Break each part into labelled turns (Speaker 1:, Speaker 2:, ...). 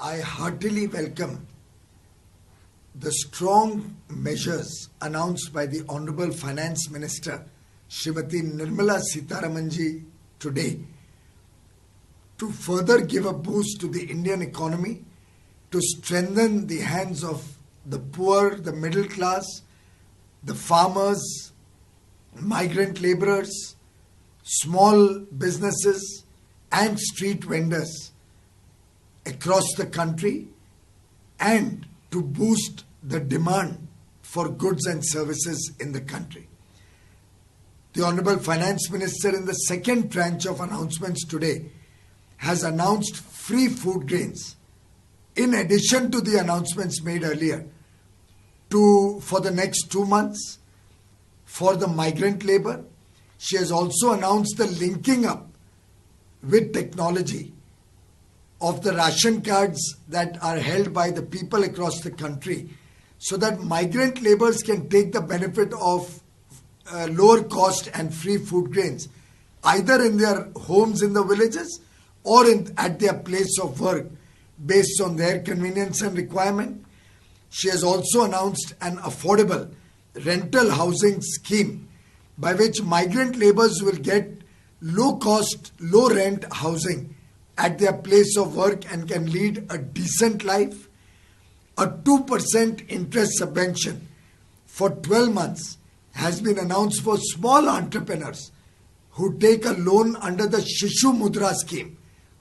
Speaker 1: I heartily welcome the strong measures announced by the Honorable Finance Minister Srimati Nirmala Sitharamanji today to further give a boost to the Indian economy, to strengthen the hands of the poor, the middle class, the farmers, migrant laborers, small businesses and street vendors across the country, and to boost the demand for goods and services in the country. The Honorable Finance Minister, in the second tranche of announcements today, has announced free food grains in addition to the announcements made earlier for the next 2 months for the migrant labor. She has also announced the linking up with technology of the ration cards that are held by the people across the country, so that migrant laborers can take the benefit of lower cost and free food grains either in their homes in the villages or at their place of work based on their convenience and requirement. She has also announced an affordable rental housing scheme by which migrant laborers will get low cost, low rent housing at their place of work and can lead a decent life. A 2% interest subvention for 12 months has been announced for small entrepreneurs who take a loan under the Shishu Mudra scheme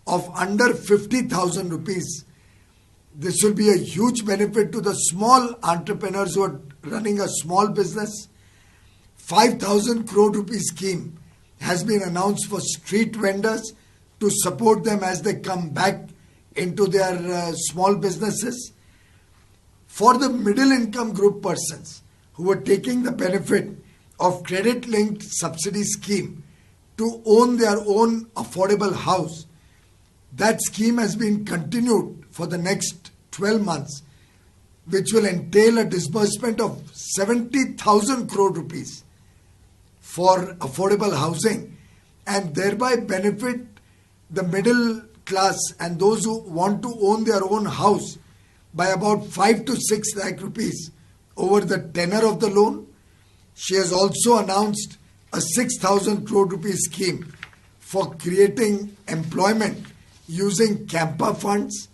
Speaker 1: of under 50,000 rupees. This will be a huge benefit to the small entrepreneurs who are running a small business. 5,000 crore rupee scheme has been announced for street vendors to support them as they come back into their small businesses. For the middle income group persons who are taking the benefit of credit linked subsidy scheme to own their own affordable house, that scheme has been continued for the next 12 months, which will entail a disbursement of 70,000 crore rupees for affordable housing and thereby benefit the middle class and those who want to own their own house by about 5 to 6 lakh rupees over the tenor of the loan. She has also announced a 6,000 crore rupees scheme for creating employment using Campa funds,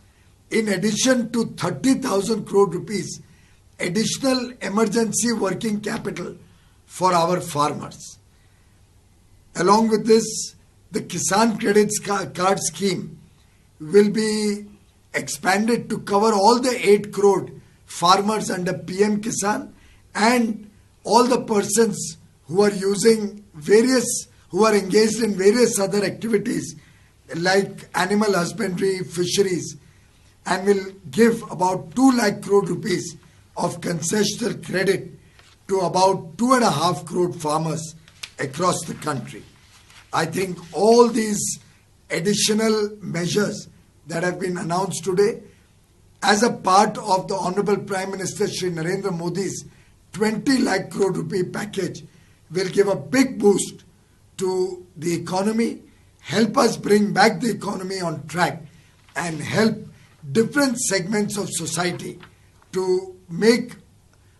Speaker 1: in addition to 30,000 crore rupees additional emergency working capital for our farmers. Along with this, the Kisan Credit Card scheme will be expanded to cover all the 8 crore farmers under PM Kisan and all the persons who are who are engaged in various other activities like animal husbandry, fisheries, and will give about 2 lakh crore rupees of concessional credit to about 2.5 crore farmers across the country. I think all these additional measures that have been announced today as a part of the Honorable Prime Minister Shri Narendra Modi's 20 lakh crore rupee package will give a big boost to the economy, help us bring back the economy on track, and help different segments of society to make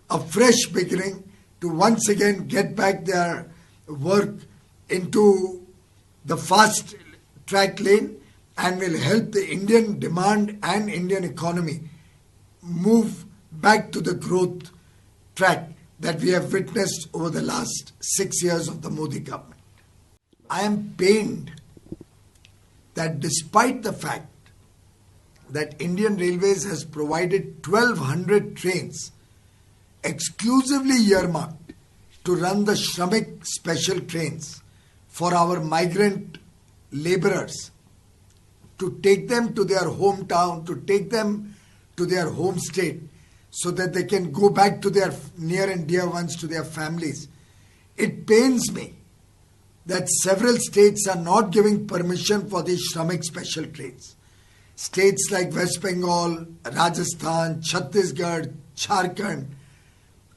Speaker 1: a fresh beginning, to once again get back their work into the fast track lane, and will help the Indian demand and Indian economy move back to the growth track that we have witnessed over the last 6 years of the Modi government. I am pained that despite the fact that Indian Railways has provided 1,200 trains exclusively earmarked to run the Shramik special trains for our migrant laborers, to take them to their hometown, to take them to their home state, so that they can go back to their near and dear ones, to their families. It pains me that several states are not giving permission for these Shramik special trains. States like West Bengal, Rajasthan, Chhattisgarh, Jharkhand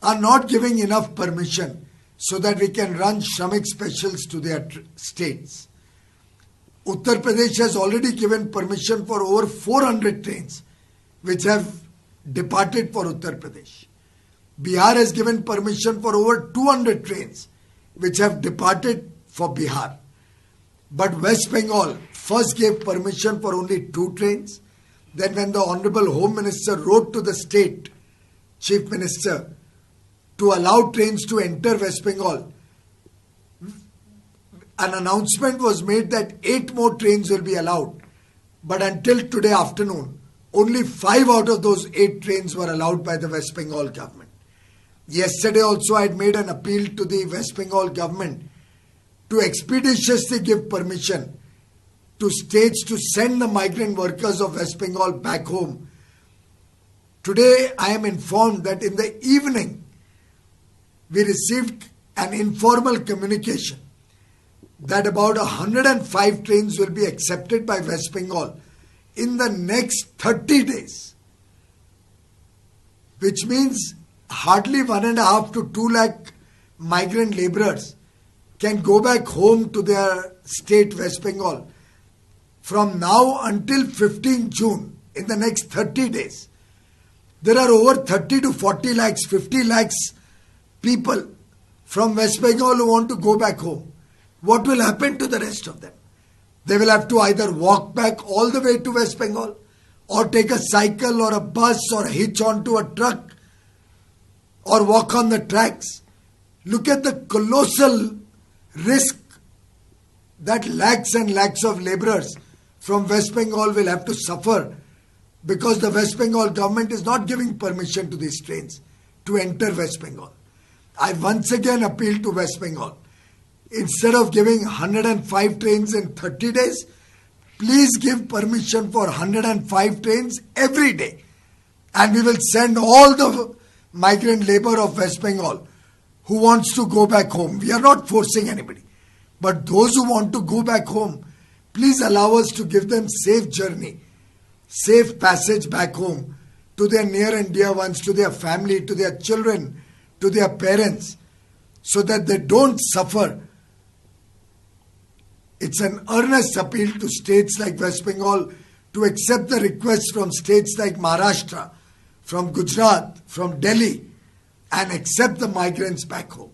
Speaker 1: are not giving enough permission so that we can run Shramik specials to their states. Uttar Pradesh has already given permission for over 400 trains which have departed for Uttar Pradesh. Bihar has given permission for over 200 trains which have departed for Bihar. But West Bengal first gave permission for only 2 trains. Then when the Honorable Home Minister wrote to the state Chief Minister to allow trains to enter West Bengal, an announcement was made that 8 more trains will be allowed. But until today afternoon, only 5 out of those 8 trains were allowed by the West Bengal government. Yesterday also I had made an appeal to the West Bengal government to expeditiously give permission to states to send the migrant workers of West Bengal back home. Today I am informed that in the evening we received an informal communication that about 105 trains will be accepted by West Bengal in the next 30 days, which means hardly 1.5 to 2 lakh migrant laborers can go back home to their state West Bengal from now until 15 June in the next 30 days. There are over 30 to 40 lakhs, 50 lakhs people from West Bengal who want to go back home. What will happen to the rest of them? They will have to either walk back all the way to West Bengal or take a cycle or a bus or hitch onto a truck or walk on the tracks. Look at the colossal risk that lakhs and lakhs of laborers from West Bengal will have to suffer because the West Bengal government is not giving permission to these trains to enter West Bengal. I once again appeal to West Bengal. Instead of giving 105 trains in 30 days, please give permission for 105 trains every day. And we will send all the migrant labor of West Bengal who wants to go back home. We are not forcing anybody. But those who want to go back home, please allow us to give them safe journey, safe passage back home to their near and dear ones, to their family, to their children, to their parents, so that they don't suffer. It's an earnest appeal to states like West Bengal to accept the request from states like Maharashtra, from Gujarat, from Delhi, and accept the migrants back home.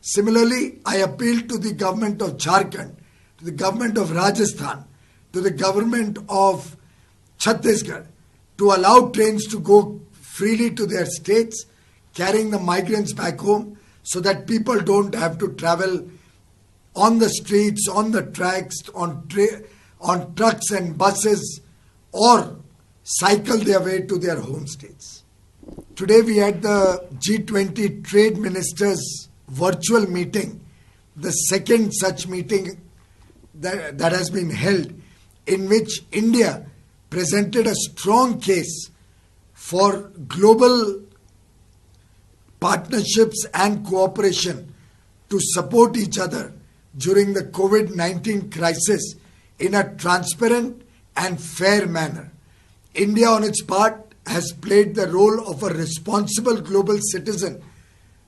Speaker 1: Similarly, I appeal to the government of Jharkhand, to the government of Rajasthan, to the government of Chhattisgarh to allow trains to go freely to their states, carrying the migrants back home so that people don't have to travel on the streets, on the tracks, on trucks and buses, or cycle their way to their home states. Today we had the G20 Trade Ministers virtual meeting, the second such meeting that has been held, in which India presented a strong case for global partnerships and cooperation to support each other during the COVID-19 crisis in a transparent and fair manner. India, on its part, has played the role of a responsible global citizen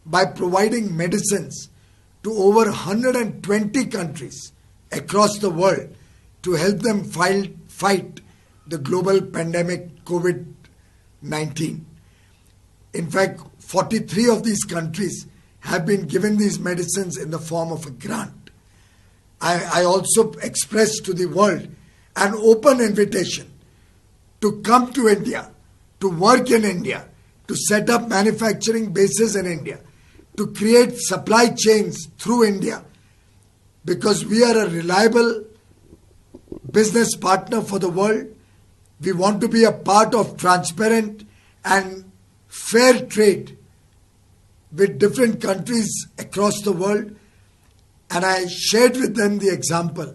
Speaker 1: by providing medicines to over 120 countries across the world to help them fight the global pandemic COVID-19. In fact, 43 of these countries have been given these medicines in the form of a grant. I also express to the world an open invitation to come to India, to work in India, to set up manufacturing bases in India, to create supply chains through India, because we are a reliable business partner for the world. We want to be a part of transparent and fair trade with different countries across the world. And I shared with them the example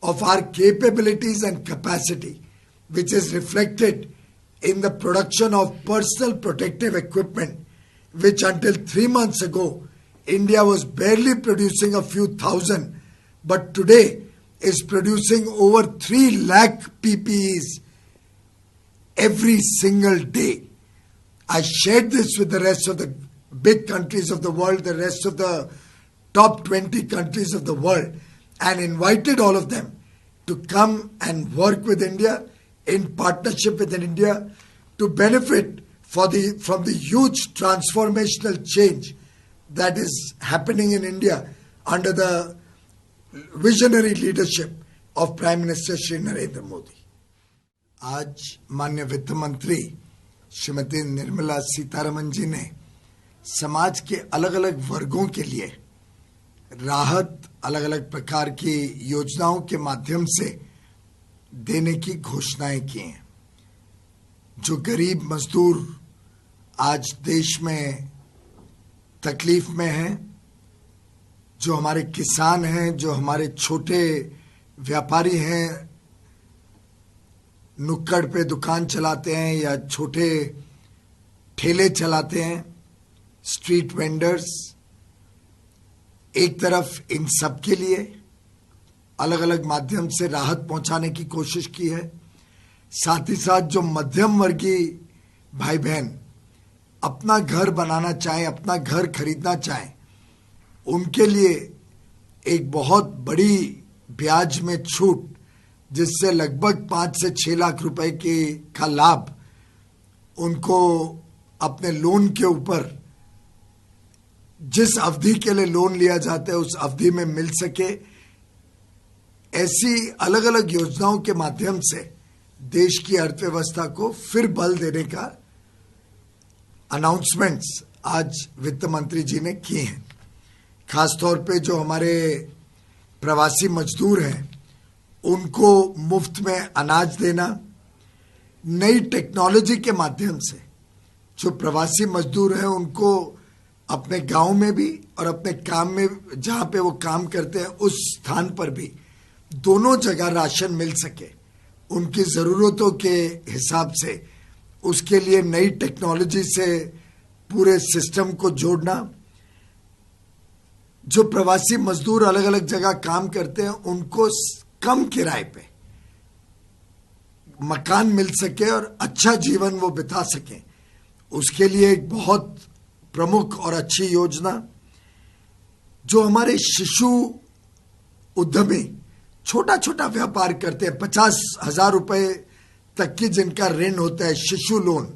Speaker 1: of our capabilities and capacity, which is reflected in the production of personal protective equipment, which until 3 months ago, India was barely producing a few thousand, but today is producing over 3 lakh PPEs every single day. I shared this with the rest of the big countries of the world, the rest of the top 20 countries of the world, and invited all of them to come and work with India, in partnership with India, to benefit from the huge transformational change that is happening in India under the visionary leadership of Prime Minister Shri Narendra Modi. आज माननीय वित्त मंत्री श्रीमती निर्मला सीतारमण जी ने समाज के अलग अलग वर्गों के लिए राहत अलग अलग प्रकार की योजनाओं के माध्यम से देने की घोषणाएं की हैं। जो गरीब मजदूर आज देश में तकलीफ में हैं, जो हमारे किसान हैं, जो हमारे छोटे व्यापारी हैं, नुक्कड़ पे दुकान चलाते हैं या छोटे ठेले चलाते हैं, स्ट्रीट वेंडर्स, एक तरफ इन सब के लिए अलग अलग माध्यम से राहत पहुंचाने की कोशिश की है। साथ ही साथ जो मध्यम वर्गीय भाई बहन अपना घर बनाना चाहें, अपना घर खरीदना चाहें, उनके लिए एक बहुत बड़ी ब्याज में छूट, जिससे लगभग 5 से 6 लाख रुपए का लाभ उनको अपने लोन के ऊपर, जिस अवधि के लिए लोन लिया जाता है उस अवधि में मिल सके। ऐसी अलग अलग योजनाओं के माध्यम से देश की अर्थव्यवस्था को फिर बल देने का अनाउंसमेंट्स आज वित्त मंत्री जी ने किए हैं। खासतौर पे जो हमारे प्रवासी मजदूर हैं उनको मुफ्त में अनाज देना, नई टेक्नोलॉजी के माध्यम से जो प्रवासी मजदूर हैं उनको अपने गांव में भी और अपने काम में जहां पे वो काम करते हैं उस स्थान पर भी दोनों जगह राशन मिल सके उनकी ज़रूरतों के हिसाब से, उसके लिए नई टेक्नोलॉजी से पूरे सिस्टम को जोड़ना। जो प्रवासी मजदूर अलग अलग जगह काम करते हैं उनको कम किराए पे मकान मिल सके और अच्छा जीवन वो बिता सकें, उसके लिए एक बहुत प्रमुख और अच्छी योजना। जो हमारे शिशु उद्यमी छोटा छोटा व्यापार करते हैं, 50,000 रुपए तक की जिनका ऋण होता है शिशु लोन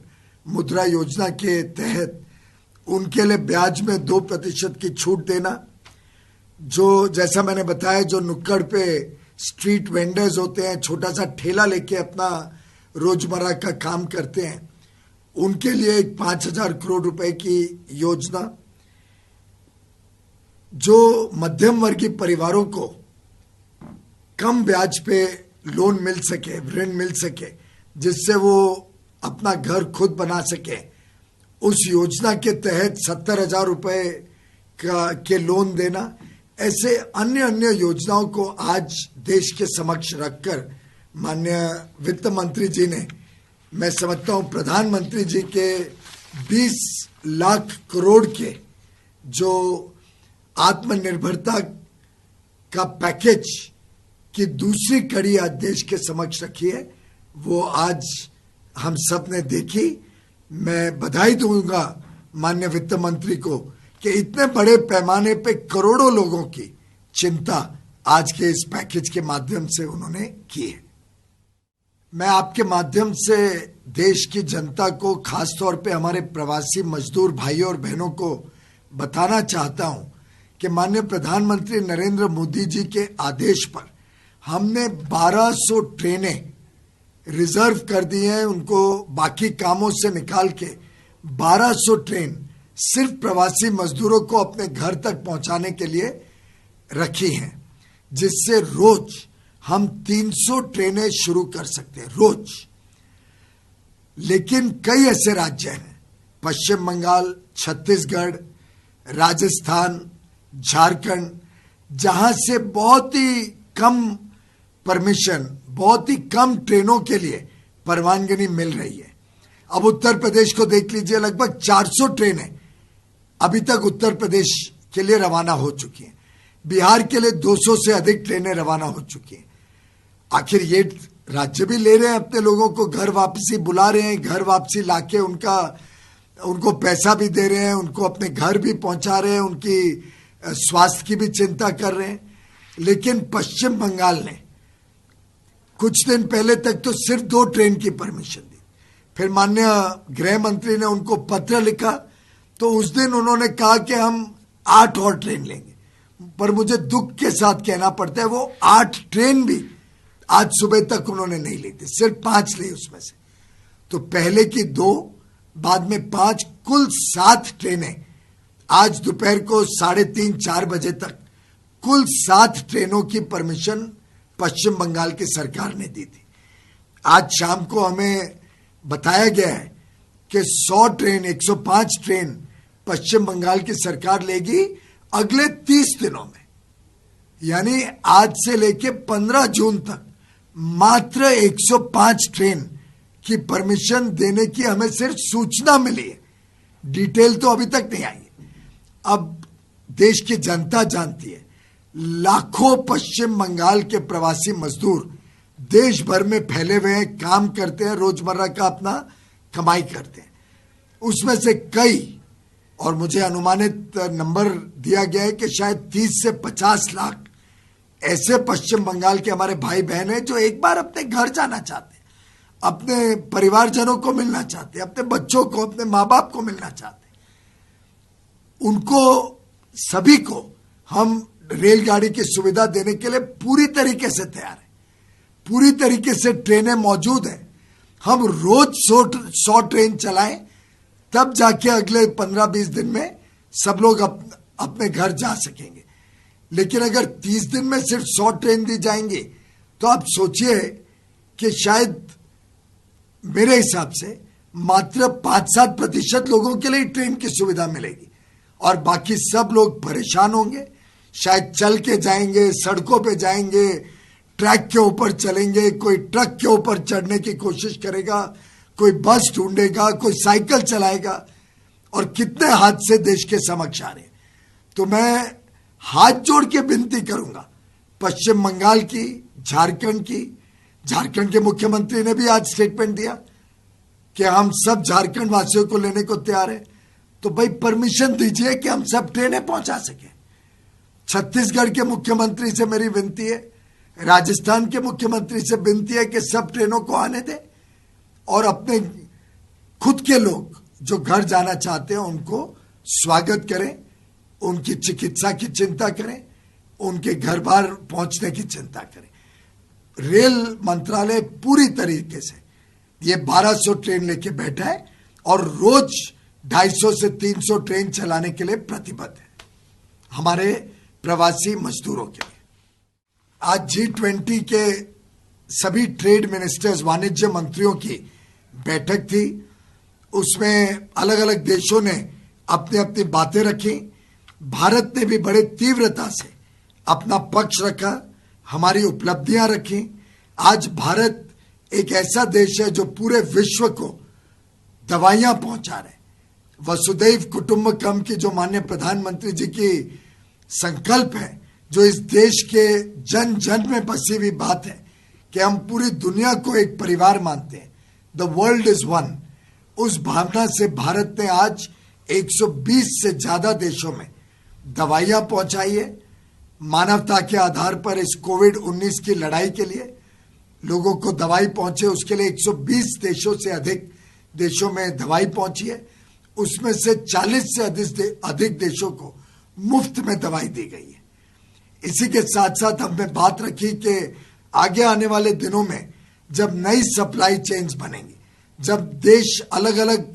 Speaker 1: मुद्रा योजना के तहत, उनके लिए ब्याज में 2% की छूट देना। जो जैसा मैंने बताया, जो नुक्कड़ पे स्ट्रीट वेंडर्स होते हैं, छोटा सा ठेला लेके अपना रोजमर्रा का काम करते हैं, उनके लिए एक 5,000 करोड़ रुपए की योजना। जो मध्यम वर्गीय परिवारों को कम ब्याज पे लोन मिल सके, ऋण मिल सके, जिससे वो अपना घर खुद बना सके, उस योजना के तहत 70,000 रुपए के लोन देना। ऐसे अन्य अन्य योजनाओं को आज देश के समक्ष रखकर माननीय वित्त मंत्री जी ने, मैं समझता हूं प्रधानमंत्री जी के 20 लाख करोड़ के जो आत्मनिर्भरता का पैकेज की दूसरी कड़ी आज देश के समक्ष रखी है, वो आज हम सब ने देखी। मैं बधाई दूंगा माननीय वित्त मंत्री को कि इतने बड़े पैमाने पे करोड़ों लोगों की चिंता आज के इस पैकेज के माध्यम से उन्होंने की है। मैं आपके माध्यम से देश की जनता को, खासतौर पे हमारे प्रवासी मजदूर भाइयों और बहनों को बताना चाहता हूं कि माननीय प्रधानमंत्री नरेंद्र मोदी जी के आदेश पर हमने 1200 ट्रेनें रिजर्व कर दी हैं, उनको बाकी कामों से निकाल के 1200 ट्रेन सिर्फ प्रवासी मजदूरों को अपने घर तक पहुंचाने के लिए रखी हैं, जिससे रोज हम 300 ट्रेनें शुरू कर सकते हैं रोज। लेकिन कई ऐसे राज्य हैं, पश्चिम बंगाल, छत्तीसगढ़, राजस्थान, झारखंड, जहां से बहुत ही कम परमिशन, बहुत ही कम ट्रेनों के लिए परवानगी मिल रही है। अब उत्तर प्रदेश को देख लीजिए, लगभग 400 ट्रेनें अभी तक उत्तर प्रदेश के लिए रवाना हो चुकी हैं। बिहार के लिए 200 से अधिक ट्रेनें रवाना हो चुकी हैं। आखिर ये राज्य भी ले रहे हैं अपने लोगों को, घर वापसी बुला रहे हैं, घर वापसी लाके उनको पैसा भी दे रहे हैं, उनको अपने घर भी पहुंचा रहे हैं, उनकी स्वास्थ्य की भी चिंता कर रहे हैं। लेकिन पश्चिम बंगाल ने कुछ दिन पहले तक तो सिर्फ 2 ट्रेन की परमिशन दी, फिर माननीय गृह मंत्री ने उनको पत्र लिखा, तो उस दिन उन्होंने कहा कि हम 8 और ट्रेन लेंगे। पर मुझे दुख के साथ कहना पड़ता है, वो 8 ट्रेन भी आज सुबह तक उन्होंने नहीं ली थी, सिर्फ 5 ली उसमें से। तो पहले की 2, बाद में 5, कुल 7 ट्रेनें आज दोपहर को 3:30-4 बजे तक कुल 7 ट्रेनों की परमिशन पश्चिम बंगाल की सरकार ने दी थी। आज शाम को हमें बताया गया है कि 100 ट्रेन, 105 ट्रेन पश्चिम बंगाल की सरकार लेगी अगले 30 दिनों में। यानी आज से लेके 15 जून तक मात्र 105 ट्रेन की परमिशन देने की हमें सिर्फ सूचना मिली है, डिटेल तो अभी तक नहीं आई है। अब देश की जनता जानती है, लाखों पश्चिम बंगाल के प्रवासी मजदूर देश भर में फैले हुए हैं, काम करते हैं, रोजमर्रा का अपना कमाई करते हैं। उसमें से कई, और मुझे अनुमानित नंबर दिया गया है कि शायद 30 से 50 लाख ऐसे पश्चिम बंगाल के हमारे भाई बहन हैं जो एक बार अपने घर जाना चाहते हैं, अपने परिवारजनों को मिलना चाहते हैं, अपने बच्चों को, अपने माँ बाप को मिलना चाहते हैं। उनको सभी को हम रेलगाड़ी की सुविधा देने के लिए पूरी तरीके से तैयार हैं, पूरी तरीके से ट्रेनें मौजूद हैं। हम रोज 100 ट्रेन चलाएं, तब जाके अगले 15-20 दिन में सब लोग अपने घर जा सकेंगे। लेकिन अगर 30 दिन में सिर्फ 100 ट्रेन दी जाएंगी, तो आप सोचिए कि शायद मेरे हिसाब से मात्र 5-7% लोगों के लिए ट्रेन की सुविधा मिलेगी और बाकी सब लोग परेशान होंगे। शायद चल के जाएंगे, सड़कों पे जाएंगे, ट्रैक के ऊपर चलेंगे, कोई ट्रक के ऊपर चढ़ने की कोशिश करेगा, कोई बस ढूंढेगा, कोई साइकिल चलाएगा, और कितने हादसे देश के समक्ष आ रहे हैं। तो मैं हाथ जोड़ के विनती करूंगा पश्चिम बंगाल की, झारखंड के मुख्यमंत्री ने भी आज स्टेटमेंट दिया कि हम सब झारखंड वासियों को लेने को तैयार है। तो भाई परमिशन दीजिए कि हम सब ट्रेनें पहुंचा सकें। छत्तीसगढ़ के मुख्यमंत्री से मेरी विनती है, राजस्थान के मुख्यमंत्री से विनती है कि सब ट्रेनों को आने दें और अपने खुद के लोग जो घर जाना चाहते हैं उनको स्वागत करें, उनकी चिकित्सा की चिंता करें, उनके घर बार पहुंचने की चिंता करें। रेल मंत्रालय पूरी तरीके से ये 1200 ट्रेन लेके बैठा है और रोज 250 से 300 ट्रेन चलाने के लिए प्रतिबद्ध है हमारे प्रवासी मजदूरों के लिए। आज G20 के सभी ट्रेड मिनिस्टर्स, वाणिज्य मंत्रियों की बैठक थी। उसमें अलग अलग देशों ने अपनी अपनी बातें रखी। भारत ने भी बड़े तीव्रता से अपना पक्ष रखा, हमारी उपलब्धियां रखी। आज भारत एक ऐसा देश है जो पूरे विश्व को दवाइयां पहुंचा रहे। वसुधैव कुटुंबकम की जो माननीय प्रधानमंत्री जी की संकल्प है, जो इस देश के जन जन में बसी हुई बात है कि हम पूरी दुनिया को एक परिवार मानते हैं, द वर्ल्ड इज वन, उस भावना से भारत ने आज 120 से ज्यादा देशों में दवाइयां पहुंचाई है। मानवता के आधार पर इस कोविड-19 की लड़ाई के लिए लोगों को दवाई पहुंचे, उसके लिए 120 देशों से अधिक देशों में दवाई पहुंची है। उसमें से 40 से अधिक देशों को मुफ्त में दवाई दी गई है। इसी के साथ साथ हमने बात रखी कि आगे आने वाले दिनों में जब नई सप्लाई चेन्स बनेंगी, जब देश अलग अलग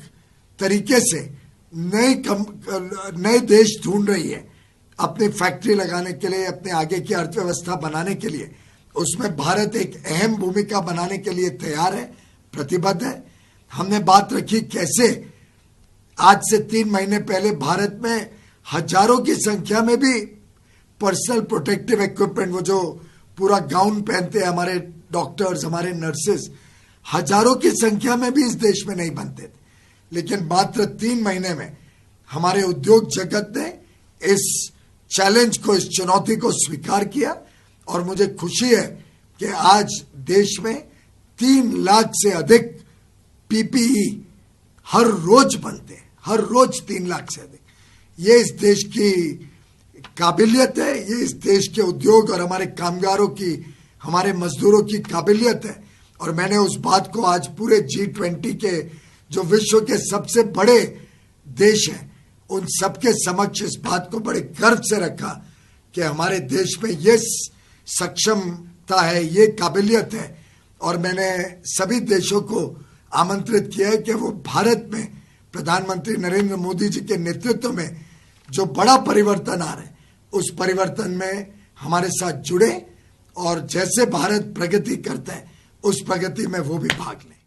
Speaker 1: तरीके से नए देश ढूंढ रही है अपनी फैक्ट्री लगाने के लिए, अपने आगे की अर्थव्यवस्था बनाने के लिए, उसमें भारत एक अहम भूमिका बनाने के लिए तैयार है, प्रतिबद्ध है। हमने बात रखी कैसे आज से 3 महीने पहले भारत में हजारों की संख्या में भी पर्सनल प्रोटेक्टिव इक्विपमेंट, वो जो पूरा गाउन पहनते हैं हमारे डॉक्टर्स, हमारे नर्सेस, हजारों की संख्या में भी इस देश में नहीं बनते थे। लेकिन मात्र 3 महीने में हमारे उद्योग जगत ने इस चैलेंज को, इस चुनौती को स्वीकार किया और मुझे खुशी है कि आज देश में 3 लाख से अधिक पीपीई हर रोज बनते हैं, हर रोज 3 लाख से अधिक। ये इस देश की काबिलियत है, ये इस देश के उद्योग और हमारे कामगारों की, हमारे मजदूरों की काबिलियत है और मैंने उस बात को आज पूरे G20 के जो विश्व के सबसे बड़े देश हैं उन सबके समक्ष इस बात को बड़े गर्व से रखा कि हमारे देश में ये सक्षमता है, ये काबिलियत है। और मैंने सभी देशों को आमंत्रित किया है कि वो भारत में प्रधानमंत्री नरेंद्र मोदी जी के नेतृत्व में जो बड़ा परिवर्तन आ रहा है उस परिवर्तन में हमारे साथ जुड़े और जैसे भारत प्रगति करता है उस प्रगति में वो भी भाग लें।